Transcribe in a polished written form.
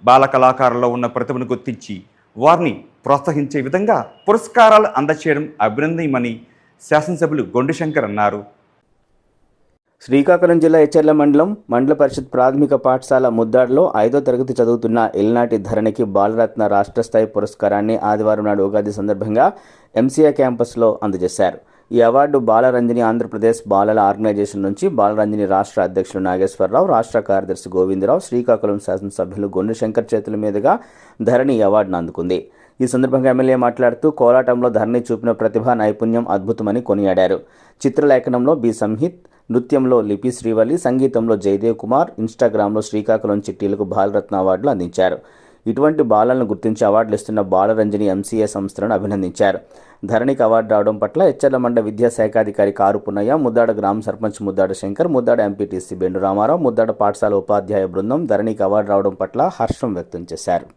బాల కళాకారుల్లో ఉన్న ప్రతిభను గుర్తించి వారిని ప్రోత్సహించే విధంగా పురస్కారాలు అందచేయడం అభినందనీయమని శాసనసభ్యులు గొండు శంకర్ అన్నారు. శ్రీకాకుళం జిల్లా ఎచ్చెర్ల మండల పరిషత్ ప్రాథమిక పాఠశాల ముద్దాడలో 5వ తరగతి చదువుతున్న ఇల్నాటి ధరణికి బాలరత్న రాష్ట్ర స్థాయి పురస్కారాన్ని ఆదివారం నాడు ఉగాది సందర్భంగా ఎంసీఏ క్యాంపస్లో అందజేశారు. ఈ అవార్డు బాలరంజని ఆంధ్రప్రదేశ్ బాలల ఆర్గనైజేషన్ నుంచి బాలరంజని రాష్ట్ర అధ్యక్షులు నాగేశ్వరరావు, రాష్ట్ర కార్యదర్శి గోవిందరావు, శ్రీకాకుళం శాసనసభ్యులు గొండు శంకర్ చేతుల మీదుగా ధరణి ఈ అవార్డును అందుకుంది. ఈ సందర్భంగా ఎమ్మెల్యే మాట్లాడుతూ కోలాటంలో ధరణి చూపిన ప్రతిభ నైపుణ్యం అద్భుతమని కొనియాడారు. చిత్రలేఖనంలో బి సంహిత్, నృత్యంలో లిపి శ్రీవల్లి, సంగీతంలో జయదేవ్ కుమార్, ఇన్స్టాగ్రామ్లో శ్రీకాకుళం చిట్టీలకు బాలరత్న అవార్డులు అందించారు. ఇటువంటి బాలలను గుర్తించి అవార్డులు ఇస్తున్న బాలరంజని ఎంసీఏ సంస్థలను అభినందించారు. ధరణికి అవార్డు రావడం పట్ల ఎచ్చెర్ల మండల విద్యాశాఖాధికారి కారు పున్నయ్య, ముద్దాడ గ్రామ సర్పంచ్ ముద్దాడ శంకర్, ముద్దాడ ఎంపీటీసీ బెండు రామారావు, ముద్దాడ పాఠశాల ఉపాధ్యాయ బృందం ధరణికి అవార్డు రావడం పట్ల హర్షం వ్యక్తం చేశారు.